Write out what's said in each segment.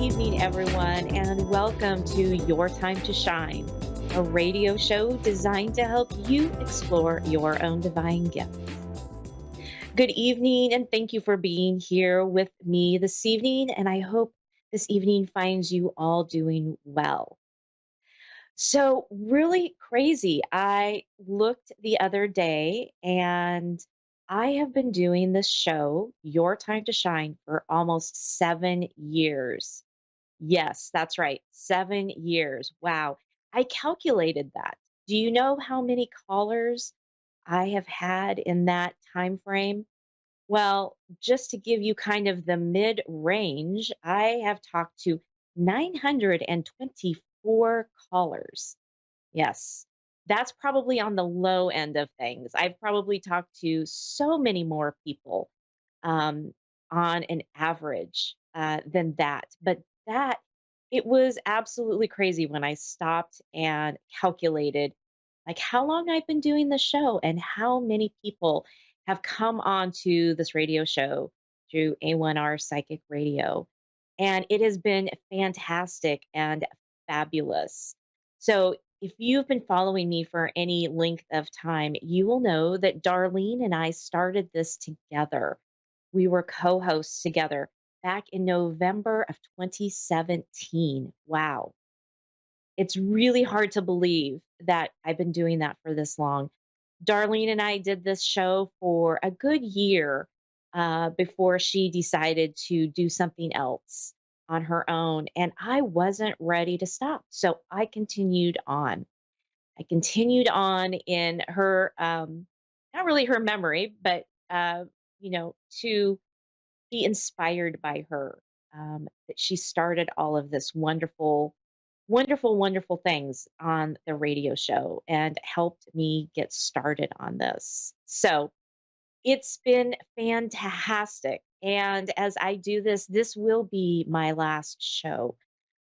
evening, everyone, and welcome to Your Time to Shine, a radio show designed to help you explore your own divine gifts. Good evening, and thank you for being here with me this evening. And I hope this evening finds you all doing well. So, really crazy. I looked the other day and I have been doing this show, Your Time to Shine, for almost 7 years. Yes, that's right. 7 years. Wow. I calculated that. Do you know how many callers I have had in that time frame? Well, just to give you kind of the mid range, I have talked to 924 callers. Yes, that's probably on the low end of things. I've probably talked to so many more people um, on an average than that. But that it was absolutely crazy when I stopped and calculated like how long I've been doing the show and how many people have come on to this radio show through A1R Psychic Radio. And it has been fantastic and fabulous. So, if you've been following me for any length of time, you will know that Darlene and I started this together. We were co hosts together back in November of 2017. Wow. It's really hard to believe that I've been doing that for this long. Darlene and I did this show for a good year before she decided to do something else on her own. And I wasn't ready to stop. So I continued on. I continued on in her, not really her memory, but, to be inspired by her, that she started all of this wonderful, wonderful, wonderful things on the radio show and helped me get started on this. So it's been fantastic. And as I do this, this will be my last show.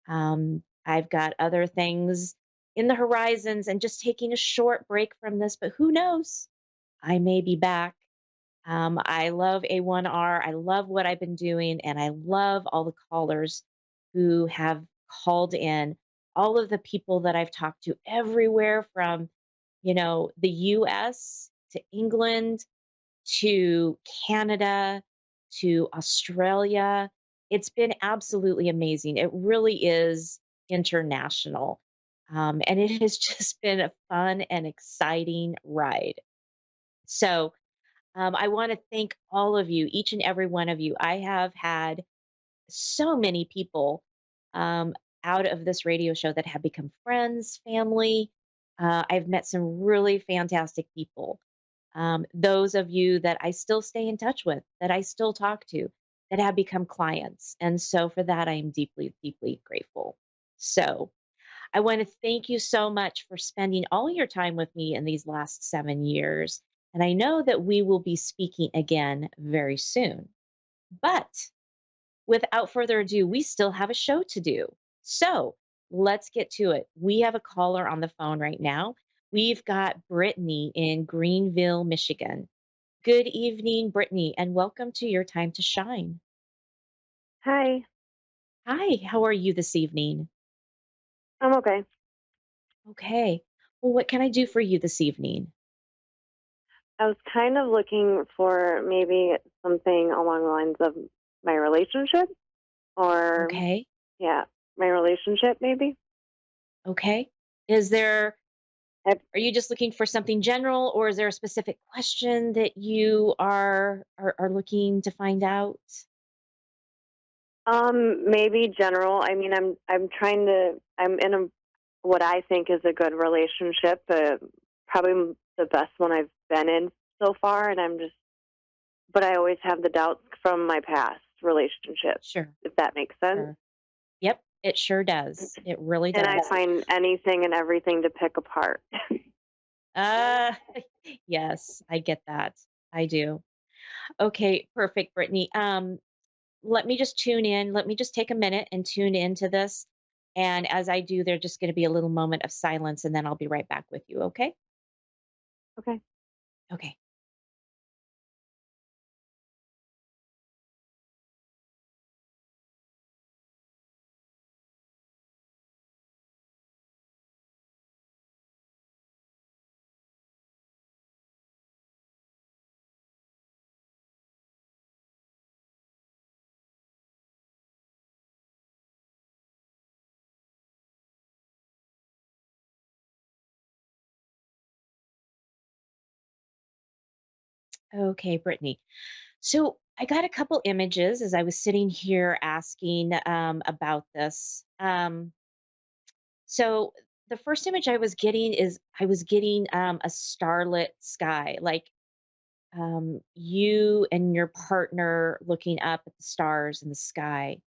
I've got other things in the horizons and just taking a short break from this, but who knows? I may be back. I love A1R. I love what I've been doing, and I love all the callers who have called in, all of the people that I've talked to everywhere from, the US to England to Canada to Australia. It's been absolutely amazing. It really is international. And it has just been a fun and exciting ride. So, I want to thank all of you, each and every one of you. I have had so many people um, out of this radio show that have become friends, family. I've met some really fantastic people. Those of you that I still stay in touch with, that I still talk to, that have become clients. And so for that, I am deeply, deeply grateful. So I want to thank you so much for spending all your time with me in these last 7 years. And I know that we will be speaking again very soon. But without further ado, we still have a show to do. So let's get to it. We have a caller on the phone right now. We've got Brittany in Greenville, Michigan. Good evening, Brittany, and welcome to Your Time to Shine. Hi, Hi, how are you this evening? I'm okay. Okay. Well, what can I do for you this evening? I was kind of looking for maybe something along the lines of my relationship or, Okay. yeah, my relationship maybe. Okay. Is there I, Are you just looking for something general, or is there a specific question that you are looking to find out? maybe general. I mean, I'm in what I think is a good relationship, probably the best one I've been in so far, and but I always have the doubts from my past relationships, Sure, if that makes sense. sure. Yep, it sure does. It really And I does. find anything and everything to pick apart. Uh, yes, I get that. I do. Okay, perfect, Brittany. Let me just tune in. Let me just take a minute and tune into this. And as I do, there's just going to be a little moment of silence, and then I'll be right back with you. Okay? Okay. Okay. Okay, Brittany. So I got a couple images as I was sitting here asking about this. So the first image I was getting is I was getting a starlit sky, like you and your partner looking up at the stars in the sky.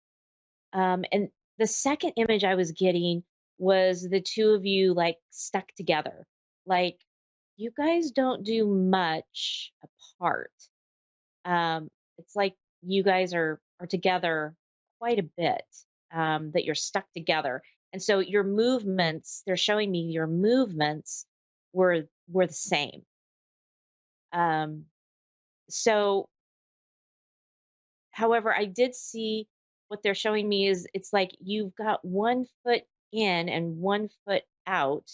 And the second image I was getting was the two of you like stuck together. Like you guys don't do much apart. It's like you guys are together quite a bit. That you're stuck together, and so your movements. They're showing me your movements were the same. Um, so, however, I did see what they're showing me is it's like you've got one foot in and one foot out,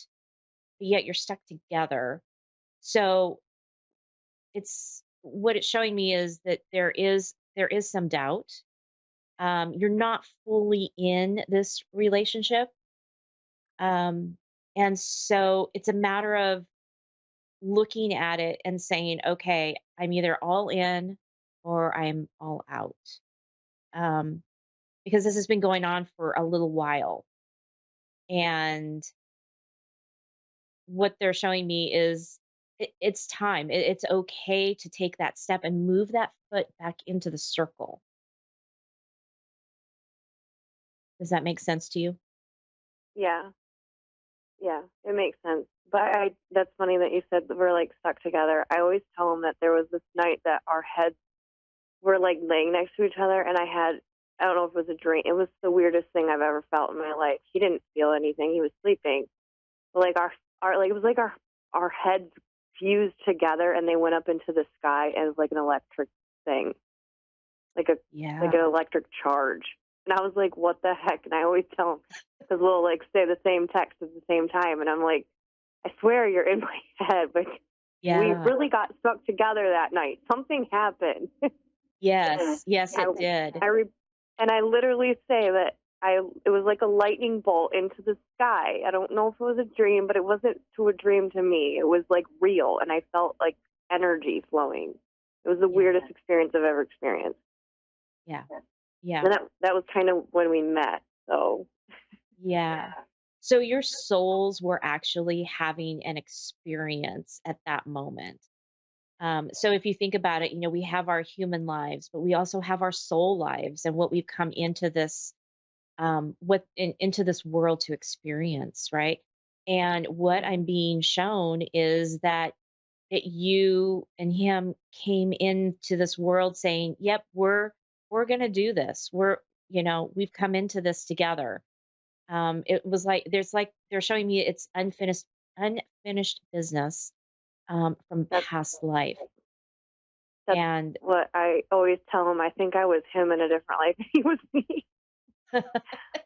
but yet you're stuck together. So it's what it's showing me is that there is some doubt. You're not fully in this relationship. And so it's a matter of looking at it and saying, okay, I'm either all in or I'm all out. Um, because this has been going on for a little while. And what they're showing me is it's time. It's okay to take that step and move that foot back into the circle. Does that make sense to you? Yeah, yeah, it makes sense. But that's funny that you said that we're like stuck together. I always tell them that there was this night that our heads were like laying next to each other, and I don't know if it was a dream. It was the weirdest thing I've ever felt in my life. He didn't feel anything. He was sleeping. But like our like it was like our heads fused together and they went up into the sky as like an electric thing, like a like Yeah. an electric charge. And I was like, what the heck? And I always tell him because we'll like say the same text at the same time, and I'm like, I swear you're in my head, but we Yeah. really got stuck together that night. Something happened. Yes. Yes, I it did. I re- and I literally say that I it was like a lightning bolt into the sky. I don't know if it was a dream, but it wasn't to a dream to me. It was like real, and I felt like energy flowing. It was the Yeah. weirdest experience I've ever experienced. Yeah. Yeah. And that was kind of when we met. So Yeah. So your souls were actually having an experience at that moment. So if you think about it, we have our human lives, but we also have our soul lives and what we've come into this into this world to experience, right? And what I'm being shown is that you and him came into this world saying, "Yep, we're gonna do this. We've come into this together." It was like they're showing me it's unfinished business from that's past life. that's And what I always tell him. I think I was him in a different life. He was me.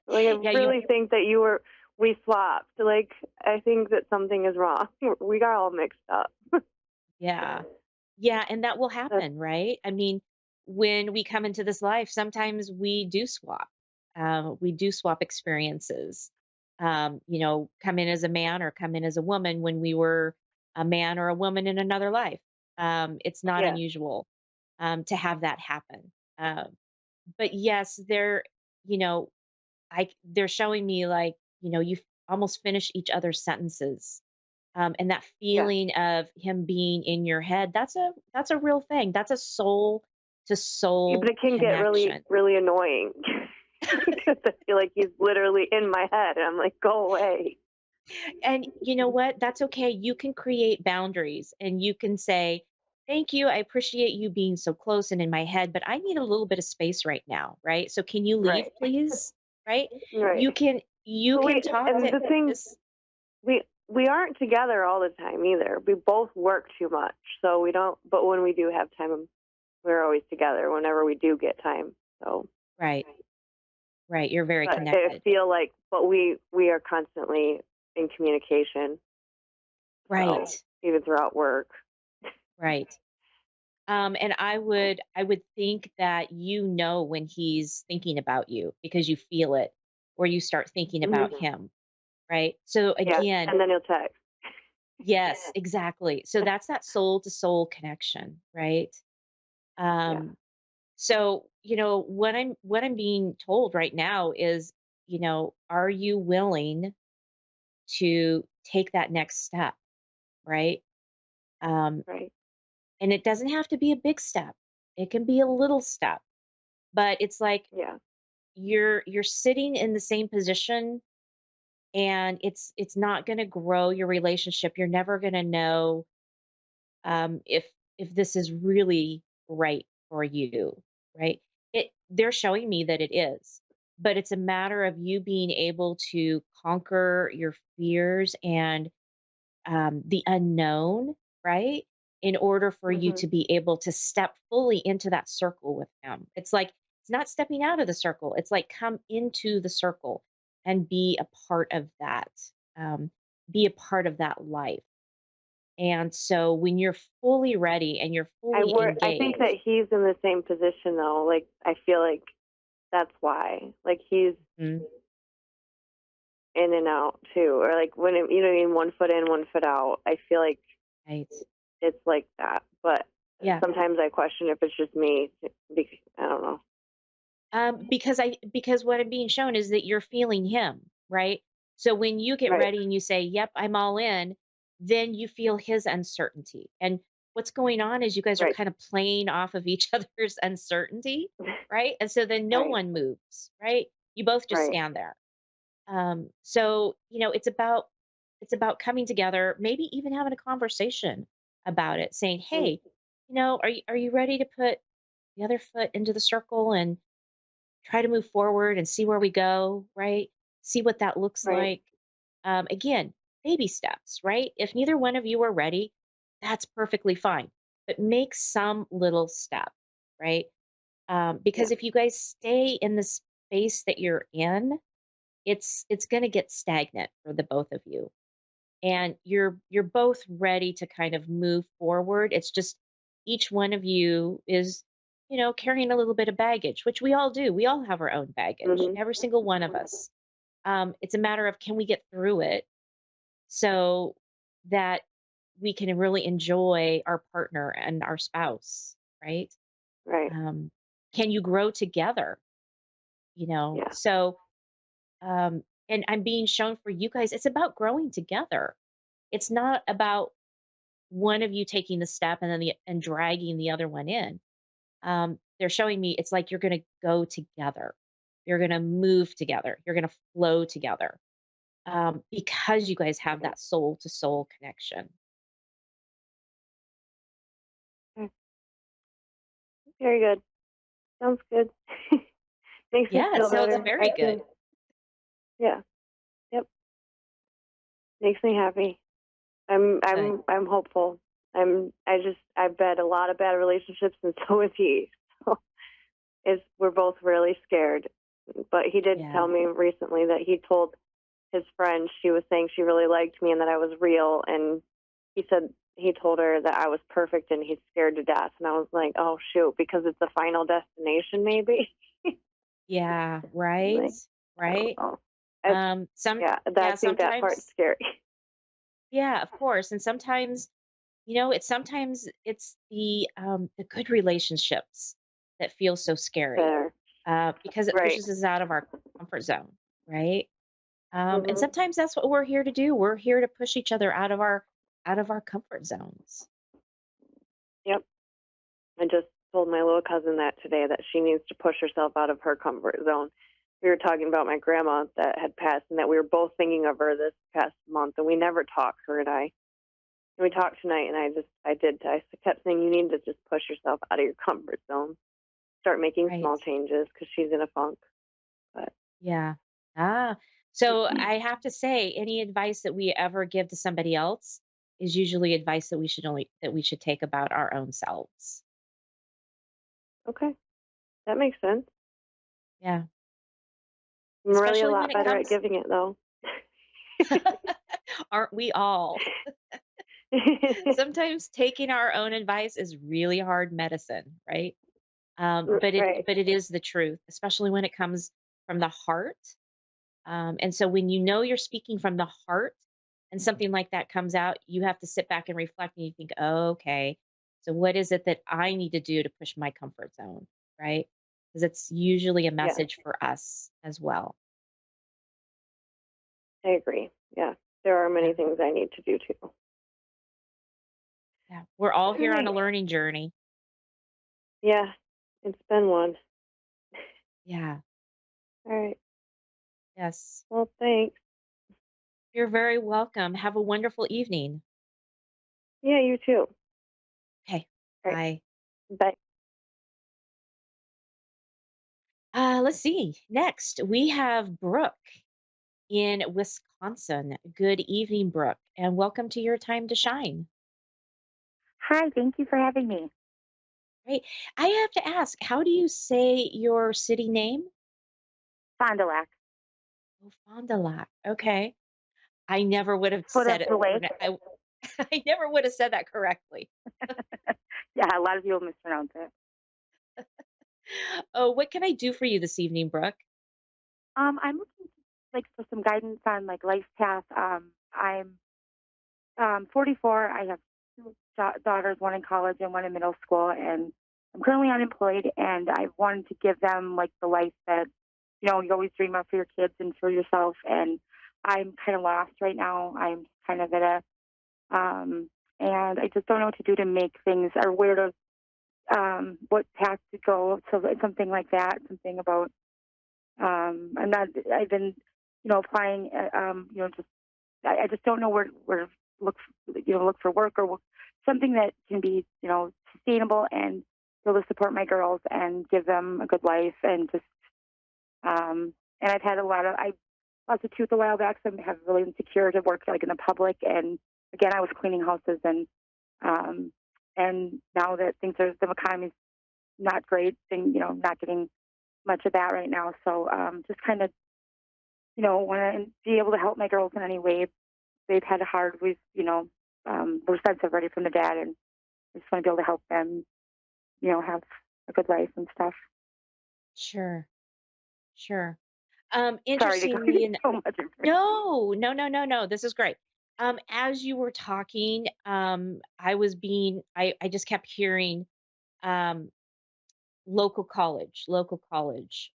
Like I yeah, really think that we swapped. Like I think that something is wrong. We got all mixed up. yeah. Yeah, and that will That's happen, right? I mean, when we come into this life, sometimes we do swap. We do swap experiences. Come in as a man or come in as a woman when we were a man or a woman in another life. It's not yeah. unusual to have that happen. But yes, you know, they're showing me like, you almost finish each other's sentences, and that Yeah. feeling of him being in your head, that's a real thing. That's a soul to Yeah, but soul it can get really, connection. really annoying because I feel like he's literally in my head, and I'm like, "Go away." And you know what? That's okay. You can create boundaries and you can say, "Thank you. I appreciate you being so close and in my head, but I need a little bit of space right now, right? So can you leave, Right. please?" Right? Right. You But can talk and to the thing, this. we aren't together all the time either. We both work too much, so we don't. But when we do have time, we're always together. Whenever we do get time, so. Right, right. You're very But I connected. feel like, but we are constantly in communication. Right, So even throughout work, right. And I would think that when he's thinking about you because you feel it or you start thinking about hmm him, right? So yeah, again, and then he'll text. Yes, exactly. So that's that soul to soul connection, right? Yeah, Um, so, what I'm being told right now is, are you willing to take that next step, right? Um, right. and it doesn't have to be a big step. It can be a little step, but it's like Yeah, you're sitting in the same position, and it's not going to grow your relationship. You're never going to know, if this is really right for you, right? They're showing me that it is, but it's a matter of you being able to conquer your fears and, the unknown, right? In order for you mhm. to be able to step fully into that circle with him. It's like it's not stepping out of the circle. It's like come into the circle and be a part of that. Um, be a part of that life. And so when you're fully ready and you're fully I think engaged. that he's in the same position though. Like I feel like that's why. Like he's Mhm. in and out too, or like when you know, what I mean, one foot in, one foot out. I feel like Right. it's like that, but Yeah. sometimes I question if it's just me. I don't know. Because what I'm being shown is that you're feeling him, right? So when you get Right, ready and you say, "Yep, I'm all in," then you feel his uncertainty. And what's going on is you guys are right, kind of playing off of each other's uncertainty, right? And so then no right, one moves, right? You both just right. stand there. So it's about coming together, maybe even having a conversation about it, saying, Mm, "Hey, are you ready to put the other foot into the circle and try to move forward and see where we go, right? See what that looks right. like." Again, baby steps, right? If neither one of you are ready, that's perfectly fine. But make some little step, right? Yeah. Because if you guys stay in the space that you're in, it's going to get stagnant for the both of you, and you're both ready to kind of move forward. It's just each one of you is, carrying a little bit of baggage, which we all do. We all have our own baggage, Mhm. every single one of us. It's a matter of, can we get through it so that we can really enjoy our partner and our spouse, right? Right. um, can you grow together, Yeah. so, and I'm being shown for you guys, it's about growing together. It's not about one of you taking the step and and dragging the other one in. They're showing me it's like you're going to go together. You're going to move together. You're going to flow together, because you guys have Okay. that soul to soul connection. Mm, very good. Sounds good. Makes me Yeah, it feel sounds better. very I good. can. Yeah. Yep. Makes me happy. Good. I'm hopeful. I've had a lot of bad relationships and so is he. So we're both really scared. But he did Yeah. tell me recently that he told his friend she was saying she really liked me and that I was real, and he said he told her that I was perfect and he's scared to death, and I was like, "Oh shoot, because it's a final destination maybe." Yeah. I'm Right. like, I don't Right. know. It's Some yeah, I Yeah, think that part's sometimes. scary. Yeah, of course. And sometimes, it's the good relationships that feel so scary, There. because it Right. pushes us out of our comfort zone, right? And Mhm. sometimes that's what we're here to do. We're here to push each other out of our comfort zones. Yep. I just told my little cousin that today that she needs to push herself out of her comfort zone. We were talking about my grandma that had passed and that we were both thinking of her this past month and we never talk, her and I. And we talked tonight and I kept saying you need to just push yourself out of your comfort zone. Start making Right. small changes because she's in a funk. But Yeah. Ah. So I have to say, any advice that we ever give to somebody else is usually advice that we should take about our own selves. okay, that makes sense. Yeah. I'm really a Especially when lot it better at comes. giving it though. Aren't we all? Sometimes taking our own advice is really hard medicine, right? But it Right. but it is the truth, especially when it comes from the heart. And so when you know you're speaking from the heart and something like that comes out, you have to sit back and reflect and you think, oh, okay, so what is it that I need to do to push my comfort zone, right? Because it's usually a Yeah, message for us as well. I agree. Yeah, there are Yeah. many things I need to do too. Yeah. We're all All here on a right. learning journey. Yeah, it's been one. Yeah. All right. Yes. Well, thanks. You're very welcome. Have a wonderful evening. Yeah, you too. Okay. All right. Bye. Bye. Let's see. Next, we have Brooke in Wisconsin. Good evening, Brooke, and welcome to your time to shine. Hi, thank you for having me. Right. I have to ask, how do you say your city name? Fond du Lac, Oh, Fond du Lac. Okay. I never would have foot said of it. the lake. I never would have said that correctly. Yeah, a lot of people mispronounce it. Oh, what can I do for you this evening, Brooke? I'm looking like for some guidance on like life path. I'm 44. I have two daughters, one in college and one in middle school, and I'm currently unemployed. And I wanted to give them like the life that you always dream of for your kids and for yourself. And I'm kind of lost right now. I'm kind of at a and I just don't know what to do to make things or where to what path to go. So it's something like that, something about I'm not. I've been applying. Just I just don't know where look look for work or something that can be sustainable and be able to support my girls and give them a good life and just and I've had a lot of I lost a tooth a while back, so I have really insecure to work like in the public. And again, I was cleaning houses um, and now that things are the economy's not great, and not getting much of that right now. So just kind of want to be able to help my girls in any way. They've had it hard. We're separated from the dad, and I just want to be able to help them, have a good life and stuff. Sure, sure. Sorry to go into Interestingly, and so much information. no, no, no, no, no. This is great. As you were talking, I just kept hearing um, local college,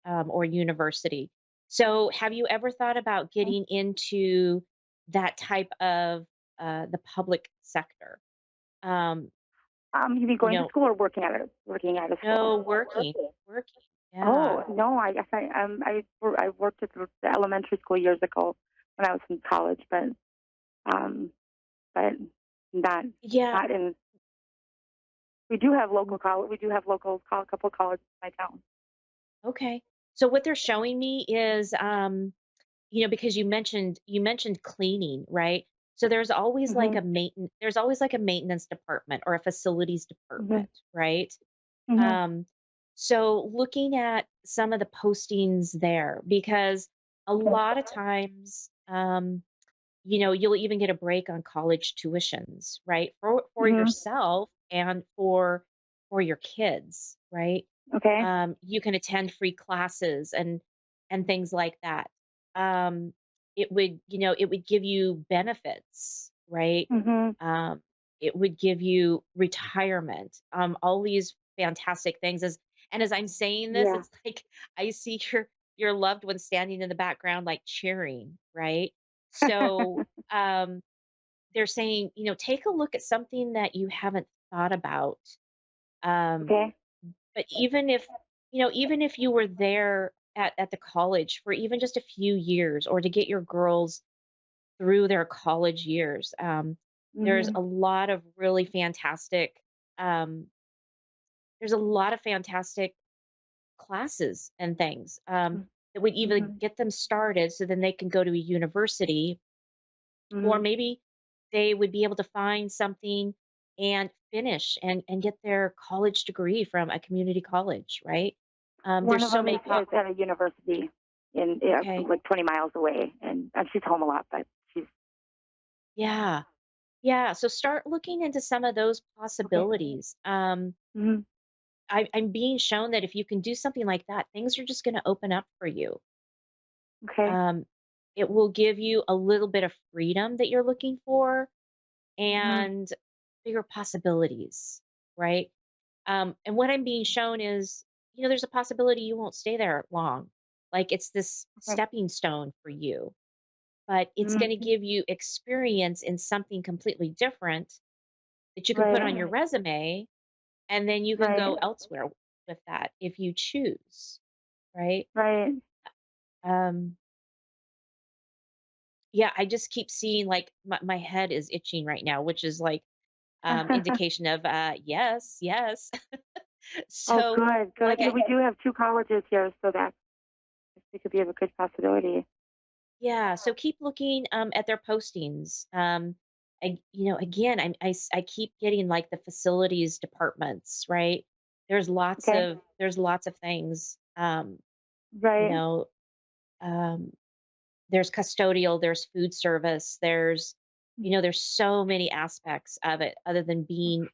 or university. So, have you ever thought about getting into that type of the public sector? Um, You mean you going to know, school or working at a no, school? working. Yeah. Oh no, I guess I worked at the elementary school years ago when I was in college, um, but not Yeah. not in. We do have local college. We do have a couple colleges in my town. Okay. So what they're showing me is, because you mentioned cleaning, right? So Mhm. there's always like a maintenance department or a facilities Mhm. department, right? Mhm. Um, so looking at some of the postings there, because a lot of times, you'll even get a break on college tuitions, right? For Mhm. yourself and for your kids, right? Okay. You can attend free classes and things like that. Um, it would give you benefits, right? Mhm. Um, it would give you retirement. All these fantastic things. As I'm saying this, Yeah. it's like I see your loved one standing in the background, like cheering, right? So they're saying, take a look at something that you haven't thought about. Um, Okay. but even if you were there at the college for even just a few years, or to get your girls through their college years, there's Mhm. a lot of really fantastic um, there's a lot of fantastic classes and things, that would either Mhm. get them started so then they can go to a university, or Mhm. maybe they would be able to find something and finish and get their college degree from a community college, right? One There's of so them many is at a university in okay. like 20 miles away, and she's home a lot, but she's Yeah. Yeah. So start looking into some of those okay. possibilities. Mhm. I'm being shown that if you can do something like that, things are just going to open up for you. Okay. Um, it will give you a little bit of freedom that you're looking for Hmm. and bigger possibilities, right? And what I'm being shown is, there's a possibility you won't stay there long. Like it's this Okay. stepping stone for you, but it's going to Hmm. give you experience in something completely different that you can put on Right. your resume, and then you can Right. go elsewhere with that if you choose, right? Right. Um, yeah, I just keep seeing like my head is itching right now, which is like indication of yes, yes. Oh, So, good, good. like, Yeah, we do have two colleges here, so that it could be of a good possibility. yeah, so keep looking at their postings. Again, I keep getting like the facilities departments, right? Okay. There's lots of things. You Right. know, um, there's custodial, there's food service, there's so many aspects of it other than being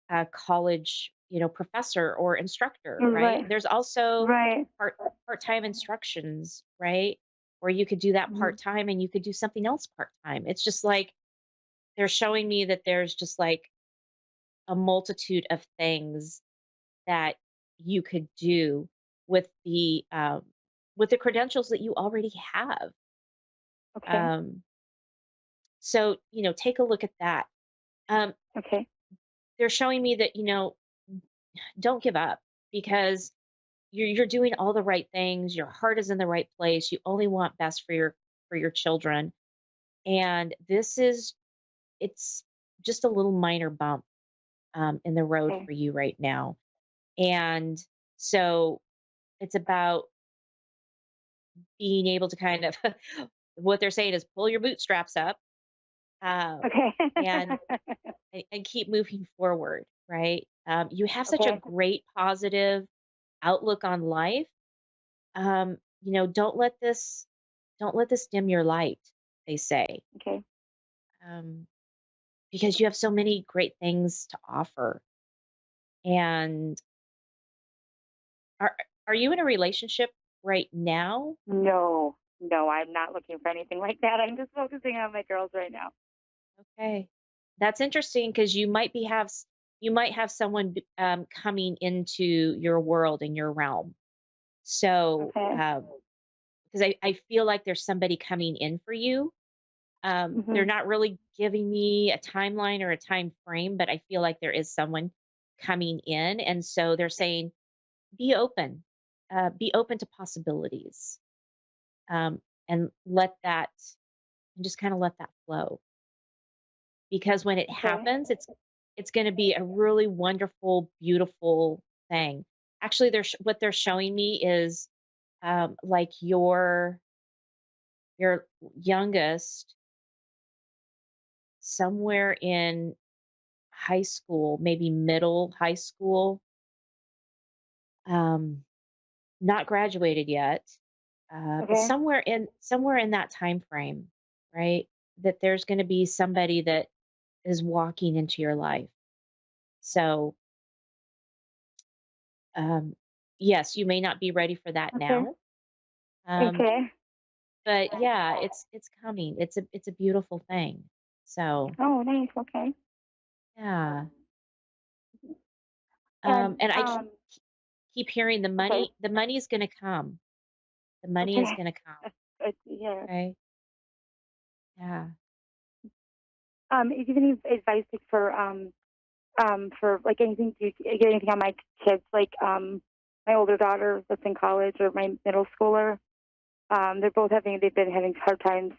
a college, professor or instructor, You're right? right. There's also Right. part-time instructions, right? Where you could do that Hmm. part-time and you could do something else part-time. It's just like they're showing me that there's just like a multitude of things that you could do with the credentials that you already have. Okay. Um, so take a look at that. Um, Okay. they're showing me that don't give up because you're doing all the right things. Your heart is in the right place. You only want best for your children, and it's just a little minor bump in the road Okay. for you right now. And so it's about being able to kind of what they're saying is pull your bootstraps up, um, Okay. and and keep moving forward. Right? You have such a Okay. great positive outlook on life. Don't let this dim your light, they say, Okay. um, because you have so many great things to offer. And are are you in a relationship right now? No, no, I'm not looking for anything like that. I'm just focusing on my girls right now. Okay, that's interesting because you might have someone coming into your world in your realm. So, Okay. because I feel like there's somebody coming in for you. They're Hmm. not really giving me a timeline or a time frame, but I feel like there is someone coming in, and so they're saying, be open to possibilities, and just kind of let that flow. Because when it Okay. happens, it's going to be a really wonderful, beautiful thing. Actually, what they're showing me is like your youngest somewhere in high school, maybe middle high school, um, not graduated yet, but Okay. somewhere in that time frame, right? That there's going to be somebody that is walking into your life. So, um, yes, you may not be ready for that Okay. now, um, Okay. but yeah, it's coming. It's a beautiful thing. So, Oh, nice. Okay. yeah, And and I keep hearing the okay. money. The money is going to come. The money is Okay. going to come. Good to hear. Okay. Yeah. Is there any advice like, for like anything? Do you get anything on my kids? Like my older daughter that's in college or my middle schooler. They've been having hard times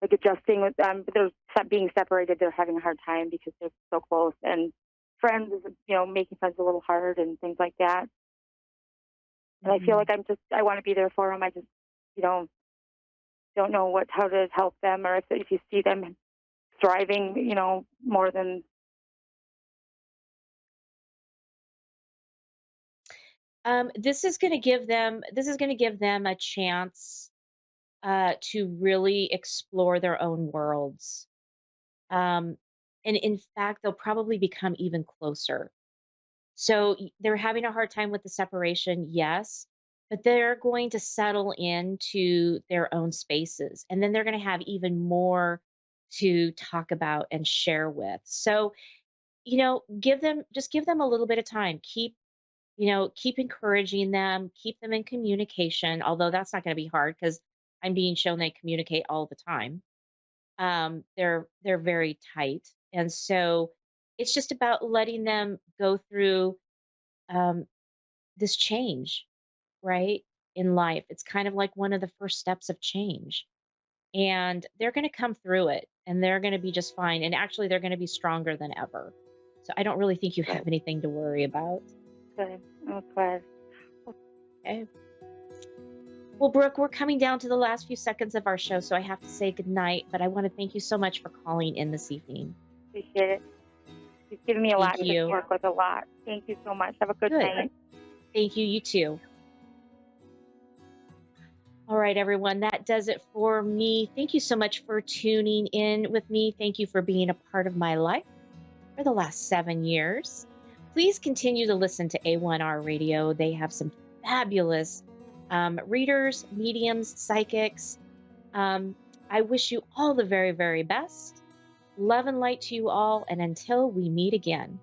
like adjusting with but they're being separated. They're having a hard time because they're so close, and friends is making friends a little hard and things like that. And I feel Mhm. like I want to be there for them. I just you know don't know how to help them, or if you see them striving, more than. This is going to give them a chance to really explore their own worlds. Um, and in fact, they'll probably become even closer. So they're having a hard time with the separation, yes, but they're going to settle into their own spaces. And then they're going to have even more to talk about and share with. So, give them a little bit of time. Keep encouraging them, keep them in communication, although that's not going to be hard because I'm being shown they communicate all the time. They're very tight. And so it's just about letting them go through um, this change, right? In life. It's kind of like one of the first steps of change. And they're going to come through it and they're going to be just fine. And actually, they're going to be stronger than ever. So I don't really think you have Good. anything to worry about. Good. I'm glad. Okay. Well, Brooke, we're coming down to the last few seconds of our show, so I have to say goodnight. But I want to thank you so much for calling in this evening. Appreciate it. You've given me a lot Thank to you. work with, a lot. Thank you so much. Have a good Good. night. Thank you. You too. All right, everyone. That does it for me. Thank you so much for tuning in with me. Thank you for being a part of my life for the last 7 years. Please continue to listen to A1R Radio. They have some fabulous readers, mediums, psychics. Um, I wish you all the very, very best. Love and light to you all. And until we meet again.